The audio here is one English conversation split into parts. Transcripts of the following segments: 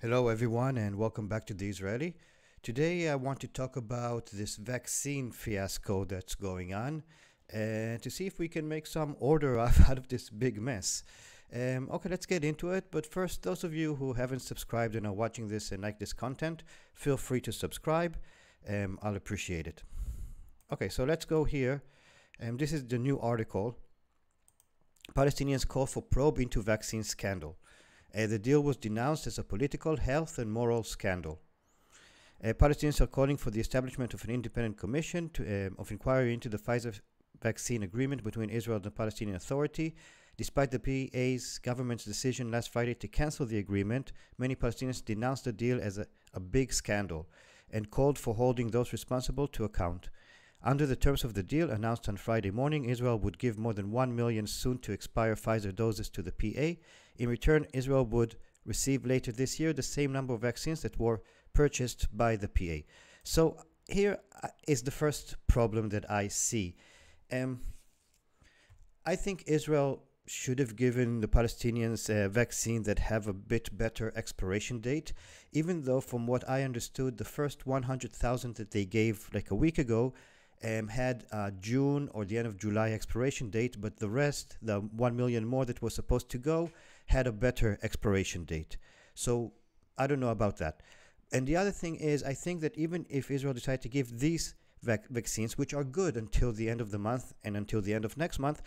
Hello, everyone, and welcome back to The Israeli. Today, I want to talk about this vaccine fiasco that's going on and to see if we can make some order out of this big mess. Okay, let's get into it. But first, those of you who haven't subscribed and are watching this and like this content, feel free to subscribe. I'll appreciate it. Okay, so let's go here. This is the new article. Palestinians call for probe into vaccine scandal. The deal was denounced as a political, health, and moral scandal. Palestinians are calling for the establishment of an independent commission of inquiry into the Pfizer vaccine agreement between Israel and the Palestinian Authority. Despite the PA's government's decision last Friday to cancel the agreement, many Palestinians denounced the deal as a big scandal and called for holding those responsible to account. Under the terms of the deal announced on Friday morning, Israel would give more than 1 million soon-to-expire Pfizer doses to the PA. In return, Israel would receive later this year the same number of vaccines that were purchased by the PA. So here is the first problem that I see. I think Israel should have given the Palestinians a vaccine that have a bit better expiration date, even though from what I understood, the first 100,000 that they gave like a week ago had June or the end of July expiration date, but the rest, the 1 million more that was supposed to go, had a better expiration date. So I don't know about that. And the other thing is, I think that even if Israel decided to give these vaccines, which are good until the end of the month and until the end of next month,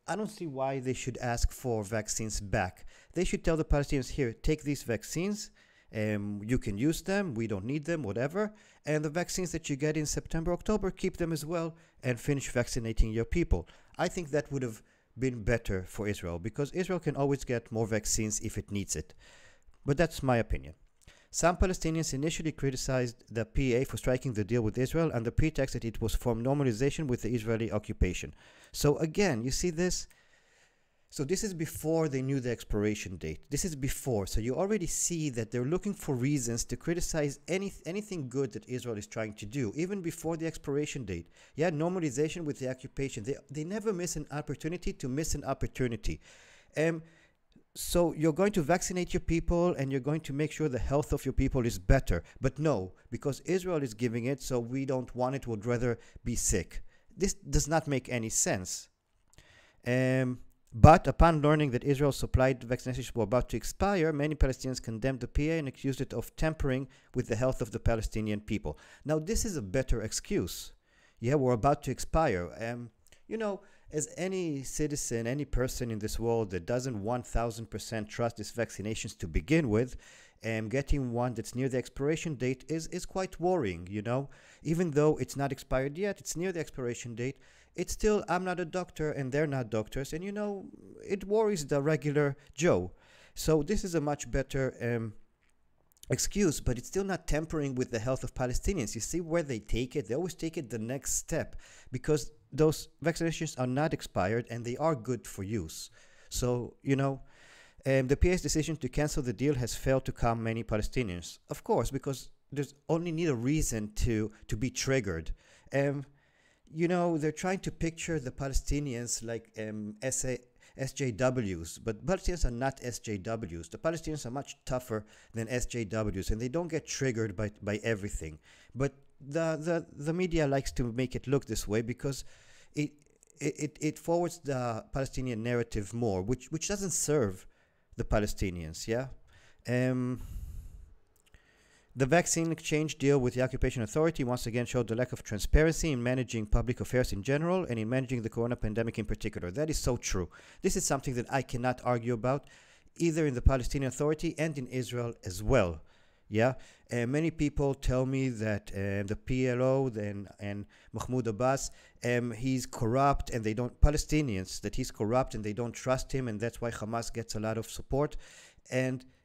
I don't see why they should ask for vaccines back. They should tell the Palestinians, here, take these vaccines. You can use them, we don't need them, whatever. And the vaccines that you get in September, October, keep them as well and finish vaccinating your people. I think that would have been better for Israel because Israel can always get more vaccines if it needs it. But that's my opinion. Some Palestinians initially criticized the PA for striking the deal with Israel on the pretext that it was for normalization with the Israeli occupation. So again, you see this? So this is before they knew the expiration date. This is before. So you already see that they're looking for reasons to criticize anything good that Israel is trying to do, even before the expiration date. Yeah, normalization with the occupation. They never miss an opportunity to miss an opportunity. So you're going to vaccinate your people and you're going to make sure the health of your people is better. But no, because Israel is giving it, so we don't want it, would rather be sick. This does not make any sense. But upon learning that Israel's supplied vaccinations were about to expire, many Palestinians condemned the PA and accused it of tampering with the health of the Palestinian people. Now, this is a better excuse. Yeah, we're about to expire. As any citizen, any person in this world that doesn't 1000% trust these vaccinations to begin with, getting one that's near the expiration date is quite worrying, Even though it's not expired yet, it's near the expiration date. It's still, I'm not a doctor and they're not doctors. And, it worries the regular Joe. So this is a much better excuse, but it's still not tampering with the health of Palestinians. You see where they take it? They always take it the next step because those vaccinations are not expired and they are good for use. So, the PA's decision to cancel the deal has failed to calm many Palestinians. Of course, because there's only need a reason to be triggered. They're trying to picture the Palestinians like SJWs, but Palestinians are not SJWs. The Palestinians are much tougher than SJWs, and they don't get triggered by everything. But the media likes to make it look this way because it forwards the Palestinian narrative more, which doesn't serve the Palestinians. Yeah. The vaccine exchange deal with the occupation authority once again showed the lack of transparency in managing public affairs in general and in managing the corona pandemic in particular. That is so true. This is something that I cannot argue about, either in the Palestinian Authority and in Israel as well. Yeah, many people tell me that the PLO and Mahmoud Abbas, he's corrupt and they don't, Palestinians, that he's corrupt and they don't trust him, and that's why Hamas gets a lot of support.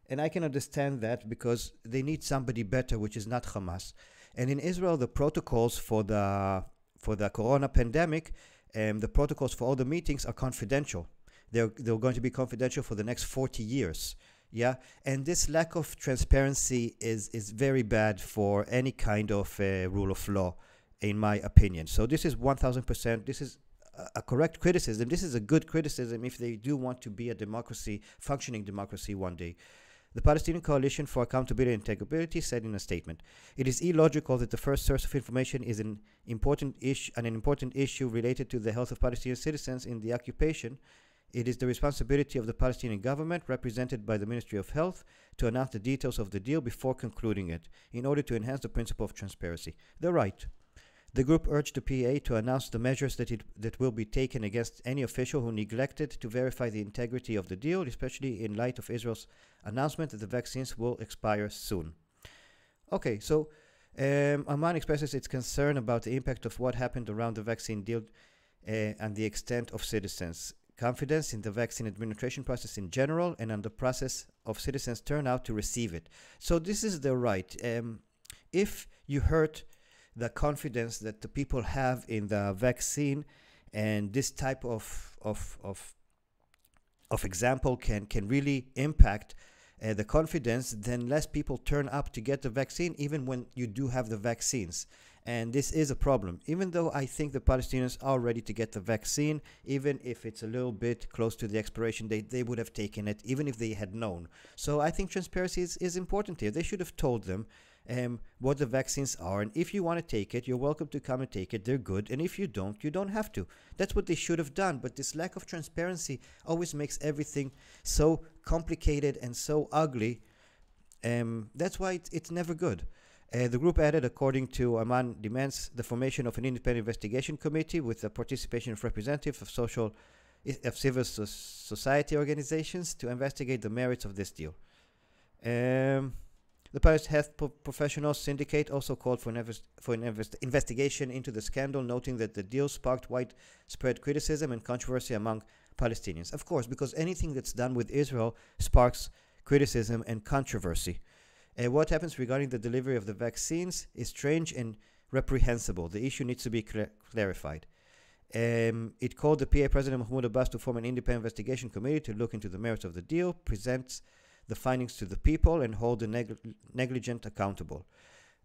And I can understand that because they need somebody better, which is not Hamas. And in Israel, the protocols for the corona pandemic, the protocols for all the meetings are confidential. They're going to be confidential for the next 40 years. Yeah, and this lack of transparency is very bad for any kind of rule of law, in my opinion. So this is 1000%. This is a correct criticism. This is a good criticism if they do want to be a democracy, functioning democracy one day. The Palestinian Coalition for Accountability and Integrity said in a statement, "It is illogical that the first source of information is an important issue related to the health of Palestinian citizens in the occupation. It is the responsibility of the Palestinian government, represented by the Ministry of Health, to announce the details of the deal before concluding it, in order to enhance the principle of transparency." They're right. The group urged the PA to announce the measures that will be taken against any official who neglected to verify the integrity of the deal, especially in light of Israel's announcement that the vaccines will expire soon. Okay, so Amman expresses its concern about the impact of what happened around the vaccine deal and the extent of citizens' confidence in the vaccine administration process in general and on the process of citizens' turnout to receive it. So this is the right. If you hurt the confidence that the people have in the vaccine, and this type of example can really impact the confidence, then less people turn up to get the vaccine, even when you do have the vaccines. And this is a problem. Even though I think the Palestinians are ready to get the vaccine, even if it's a little bit close to the expiration date, they would have taken it, even if they had known. So I think transparency is important here. They should have told them what the vaccines are, and if you want to take it, you're welcome to come and take it. They're good, and if you don't, you don't have to. That's what they should have done. But this lack of transparency always makes everything so complicated and so ugly. That's why it's never good. The group added, according to Amman demands the formation of an independent investigation committee with the participation of representatives of civil society organizations to investigate the merits of this deal. The Paris Health Professionals Syndicate also called for an investigation into the scandal, noting that the deal sparked widespread criticism and controversy among Palestinians. Of course, because anything that's done with Israel sparks criticism and controversy. What happens regarding the delivery of the vaccines is strange and reprehensible. The issue needs to be clarified. It called the PA President Mahmoud Abbas to form an independent investigation committee to look into the merits of the deal, presents the findings to the people, and hold the negligent accountable.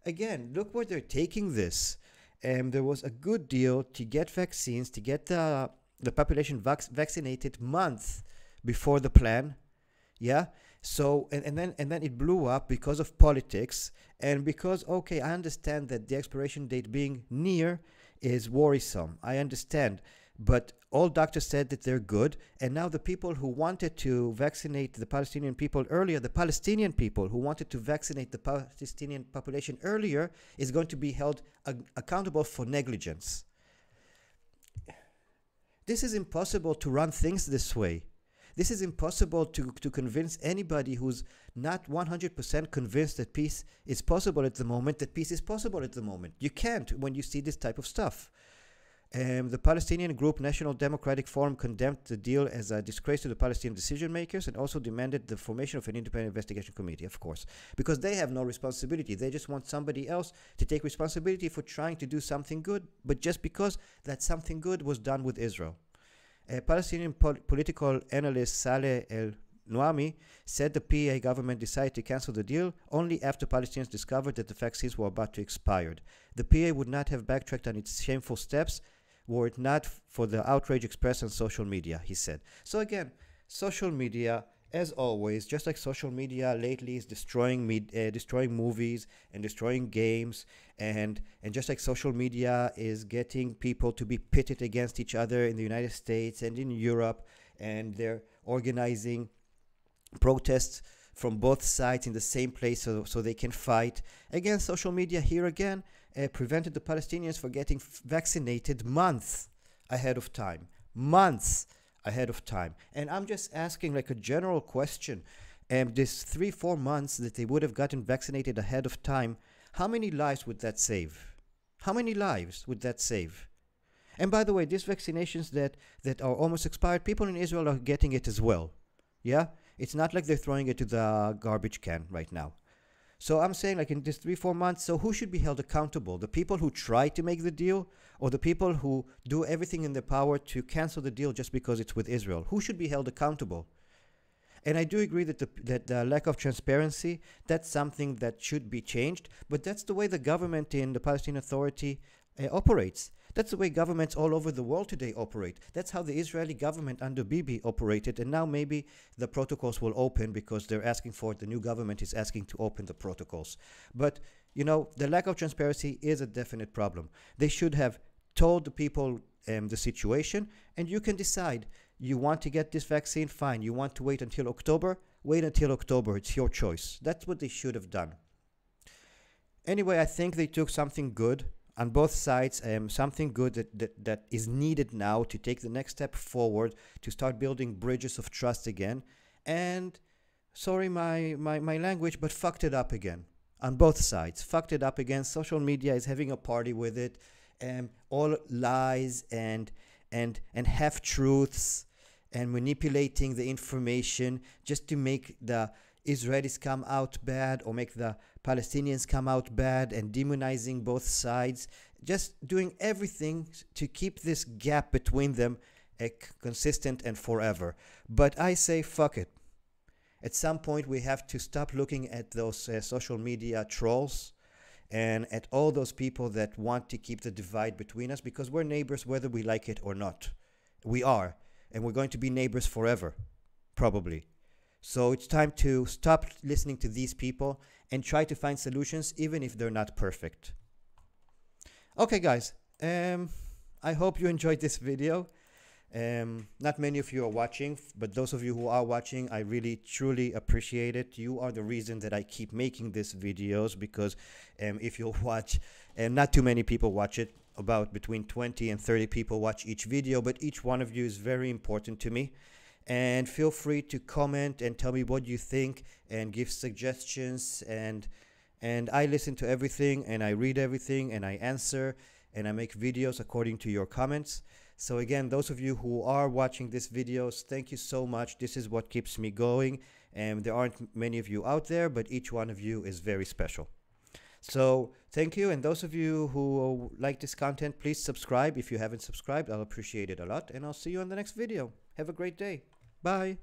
Again, look where they're taking this. There was a good deal to get vaccines, to get the population vaccinated months before the plan. Yeah. So and then it blew up because of politics, and because, okay, I understand that the expiration date being near is worrisome. I understand. But all doctors said that they're good, and now the people who wanted to vaccinate the Palestinian people earlier, the Palestinian people who wanted to vaccinate the Palestinian population earlier, is going to be held accountable for negligence. This is impossible to run things this way. This is impossible to convince anybody who's not 100% convinced that peace is possible at the moment, that peace is possible at the moment. You can't when you see this type of stuff. The Palestinian group National Democratic Forum condemned the deal as a disgrace to the Palestinian decision makers, and also demanded the formation of an independent investigation committee, of course, because they have no responsibility. They just want somebody else to take responsibility for trying to do something good, but just because that something good was done with Israel. Palestinian political analyst Saleh El-Nouami said the PA government decided to cancel the deal only after Palestinians discovered that the vaccines were about to expire. The PA would not have backtracked on its shameful steps were it not for the outrage expressed on social media, he said. So again, social media, as always, just like social media lately is destroying movies and destroying games, and just like social media is getting people to be pitted against each other in the United States and in Europe, and they're organizing protests from both sides in the same place so they can fight. Again, social media here again prevented the Palestinians from getting vaccinated months ahead of time. Months ahead of time. And I'm just asking like a general question. This 3-4 months that they would have gotten vaccinated ahead of time, how many lives would that save? How many lives would that save? And by the way, these vaccinations that are almost expired, people in Israel are getting it as well. Yeah? It's not like they're throwing it to the garbage can right now. So I'm saying, like, in this 3-4 months, so who should be held accountable? The people who try to make the deal, or the people who do everything in their power to cancel the deal just because it's with Israel? Who should be held accountable? And I do agree that the lack of transparency, that's something that should be changed, but that's the way the government in the Palestinian Authority operates. That's the way governments all over the world today operate. That's how the Israeli government under Bibi operated, and now maybe the protocols will open because they're asking for it. The new government is asking to open the protocols. But, you know, the lack of transparency is a definite problem. They should have told the people the situation, and you can decide. You want to get this vaccine? Fine. You want to wait until October? Wait until October. It's your choice. That's what they should have done. Anyway, I think they took something good on both sides, something good that is needed now to take the next step forward, to start building bridges of trust again. And, sorry my language, but fucked it up again. On both sides. Fucked it up again. Social media is having a party with it. All lies and half-truths and manipulating the information just to make the Israelis come out bad or make the Palestinians come out bad, and demonizing both sides, just doing everything to keep this gap between them consistent and forever. But I say fuck it. At some point we have to stop looking at those social media trolls and at all those people that want to keep the divide between us, because we're neighbors whether we like it or not. We are, and we're going to be neighbors forever, probably. So it's time to stop listening to these people and try to find solutions, even if they're not perfect. Okay, guys, I hope you enjoyed this video. Not many of you are watching, but those of you who are watching, I really truly appreciate it. You are the reason that I keep making these videos, because if you watch, not too many people watch it, about between 20 and 30 people watch each video, but each one of you is very important to me. And feel free to comment and tell me what you think and give suggestions, and I listen to everything and I read everything and I answer and I make videos according to your comments. So again, those of you who are watching these videos, thank you so much. This is what keeps me going, and there aren't many of you out there, but each one of you is very special. So thank you, and those of you who like this content, please subscribe. If you haven't subscribed, I'll appreciate it a lot, and I'll see you on the next video. Have a great day. Bye.